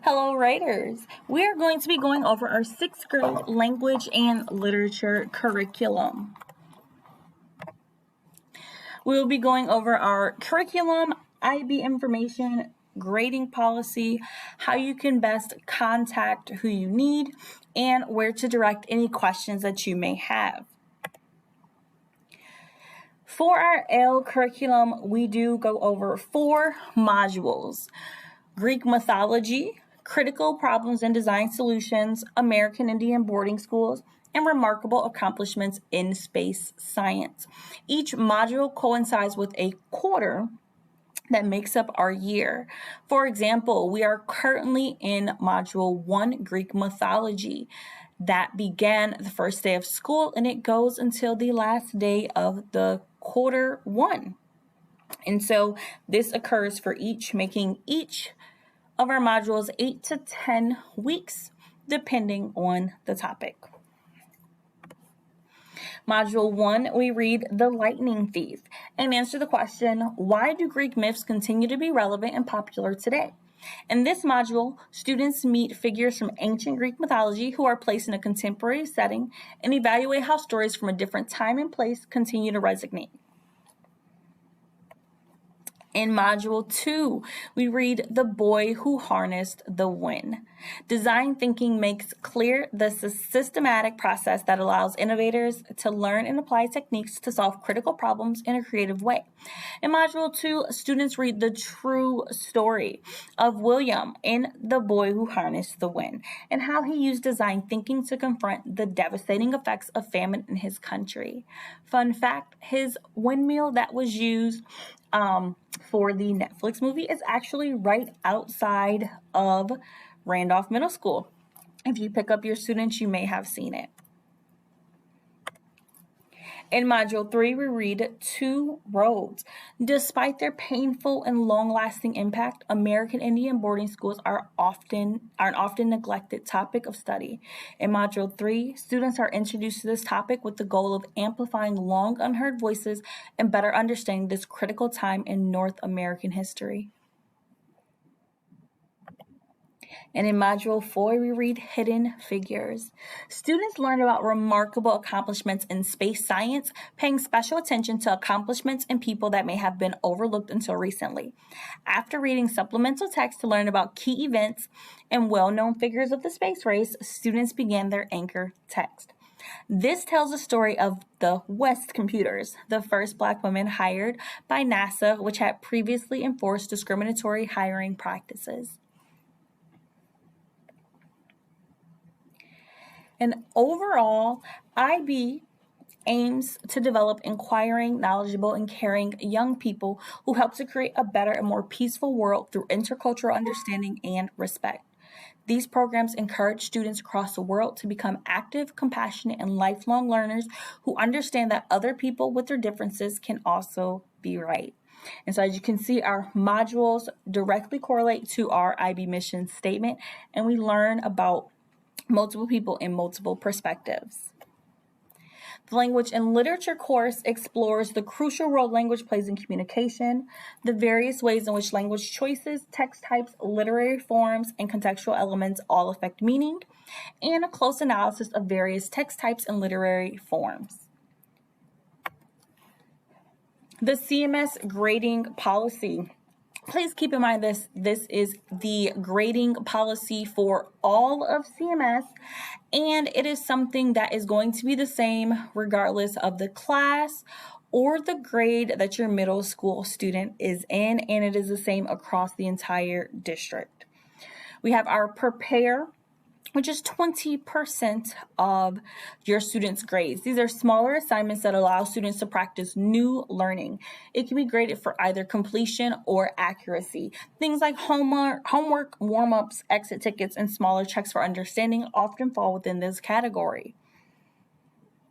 Hello, writers. We are going to be going over our sixth grade language and literature curriculum. We will be going over our curriculum, IB information, grading policy, how you can best contact who you need, and where to direct any questions that you may have. For our L curriculum, we do go over 4 modules: Greek mythology, critical problems and design solutions, American Indian boarding schools, and remarkable accomplishments in space science. Each module coincides with a quarter that makes up our year. For example, we are currently in Module 1, Greek mythology. That began the first day of school and it goes until the last day of the quarter 1. And so this occurs for making each of our modules 8 to 10 weeks, depending on the topic. Module 1, we read The Lightning Thief and answer the question, why do Greek myths continue to be relevant and popular today? In this module, students meet figures from ancient Greek mythology who are placed in a contemporary setting and evaluate how stories from a different time and place continue to resonate. In Module 2, we read The Boy Who Harnessed the Wind. Design thinking makes clear the systematic process that allows innovators to learn and apply techniques to solve critical problems in a creative way. In Module 2, students read the true story of William in The Boy Who Harnessed the Wind and how he used design thinking to confront the devastating effects of famine in his country. Fun fact, his windmill that was used for the Netflix movie is actually right outside of Randolph Middle School. If you pick up your students, you may have seen it. In Module 3, we read Two Roads. Despite their painful and long-lasting impact, American Indian boarding schools are an often neglected topic of study. In Module 3, students are introduced to this topic with the goal of amplifying long unheard voices and better understanding this critical time in North American history. And in Module 4, we read Hidden Figures. Students learn about remarkable accomplishments in space science, paying special attention to accomplishments and people that may have been overlooked until recently. After reading supplemental text to learn about key events and well-known figures of the space race, students began their anchor text. This tells the story of the West Computers, the first Black women hired by NASA, which had previously enforced discriminatory hiring practices. And overall, IB aims to develop inquiring, knowledgeable, and caring young people who help to create a better and more peaceful world through intercultural understanding and respect. These programs encourage students across the world to become active, compassionate, and lifelong learners who understand that other people with their differences can also be right. And so as you can see, our modules directly correlate to our IB mission statement, and we learn about multiple people in multiple perspectives. The Language and Literature course explores the crucial role language plays in communication, the various ways in which language choices, text types, literary forms, and contextual elements all affect meaning, and a close analysis of various text types and literary forms. The CMS grading policy. Please keep in mind this is the grading policy for all of CMS, and it is something that is going to be the same regardless of the class or the grade that your middle school student is in, and it is the same across the entire district. We have our Prepare, which is 20% of your students' grades. These are smaller assignments that allow students to practice new learning. It can be graded for either completion or accuracy. Things like homework, warm-ups, exit tickets, and smaller checks for understanding often fall within this category.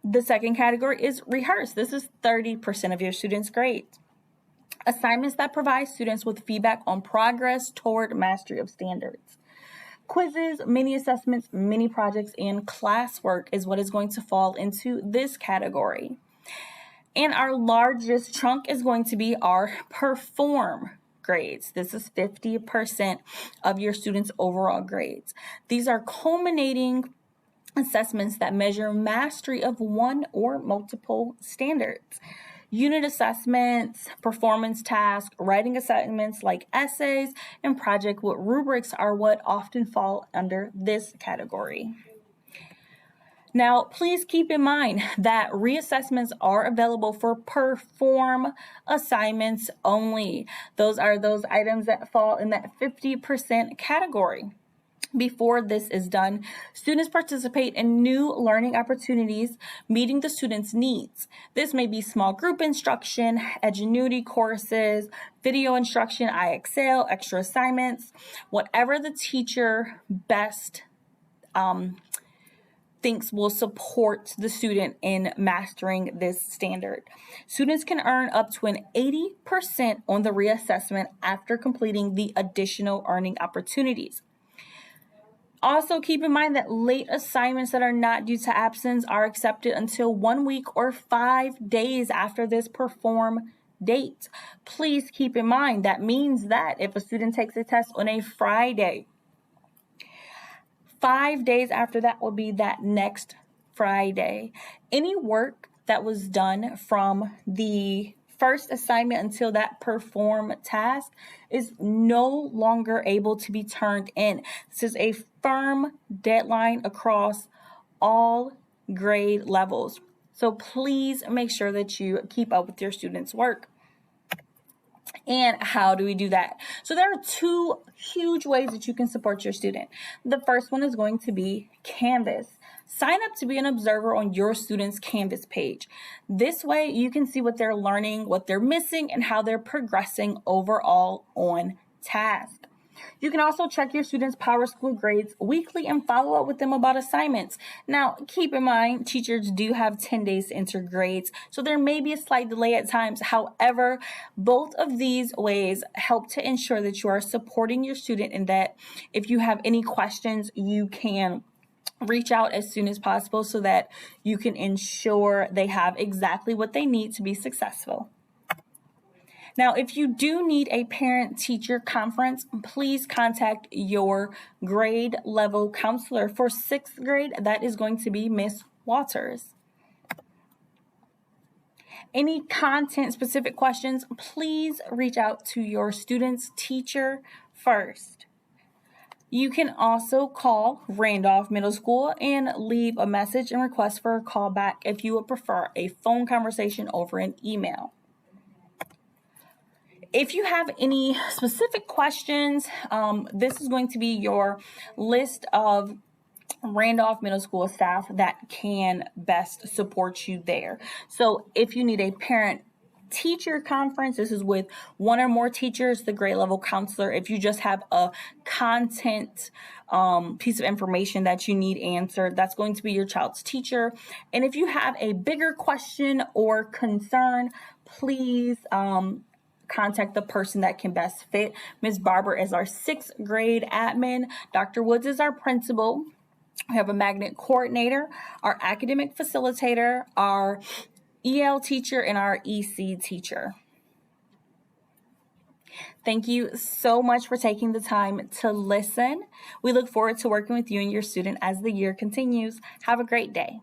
The second category is Rehearse. This is 30% of your students' grades. Assignments that provide students with feedback on progress toward mastery of standards. Quizzes, mini assessments, mini projects, and classwork is what is going to fall into this category. And our largest chunk is going to be our Perform grades. This is 50% of your students' overall grades. These are culminating assessments that measure mastery of one or multiple standards. Unit assessments, performance tasks, writing assignments like essays, and project with rubrics are what often fall under this category. Now, please keep in mind that reassessments are available for perform assignments only. Those are those items that fall in that 50% category. Before this is done, students participate in new learning opportunities, meeting the students' needs. This may be small group instruction, Edgenuity courses, video instruction, IXL, extra assignments, whatever the teacher best thinks will support the student in mastering this standard. Students can earn up to an 80% on the reassessment after completing the additional earning opportunities. Also, keep in mind that late assignments that are not due to absence are accepted until 1 week or 5 days after this perform date. Please keep in mind that means that if a student takes a test on a Friday, 5 days after that will be that next Friday. Any work that was done from the first assignment until that perform task is no longer able to be turned in. This is a firm deadline across all grade levels. So please make sure that you keep up with your students' work. And how do we do that? So there are two huge ways that you can support your student. The first one is going to be Canvas. Sign up to be an observer on your student's Canvas page. This way you can see what they're learning, what they're missing, and how they're progressing overall on task. You can also check your students' PowerSchool grades weekly and follow up with them about assignments. Now, keep in mind, teachers do have 10 days to enter grades, so there may be a slight delay at times. However, both of these ways help to ensure that you are supporting your student and that if you have any questions, you can reach out as soon as possible so that you can ensure they have exactly what they need to be successful. Now, if you do need a parent-teacher conference, please contact your grade level counselor. For 6th grade, that is going to be Miss Waters. Any content-specific questions, please reach out to your student's teacher first. You can also call Randolph Middle School and leave a message and request for a call back if you would prefer a phone conversation over an email. If you have any specific questions, this is going to be your list of Randolph Middle School staff that can best support you there. So if you need a parent-teacher conference, this is with one or more teachers, the grade level counselor. If you just have a content piece of information that you need answered, that's going to be your child's teacher. And if you have a bigger question or concern, please contact the person that can best fit. Ms. Barber is our 6th grade admin. Dr. Woods is our principal. We have a magnet coordinator, our academic facilitator, our EL teacher, and our EC teacher. Thank you so much for taking the time to listen. We look forward to working with you and your student as the year continues. Have a great day.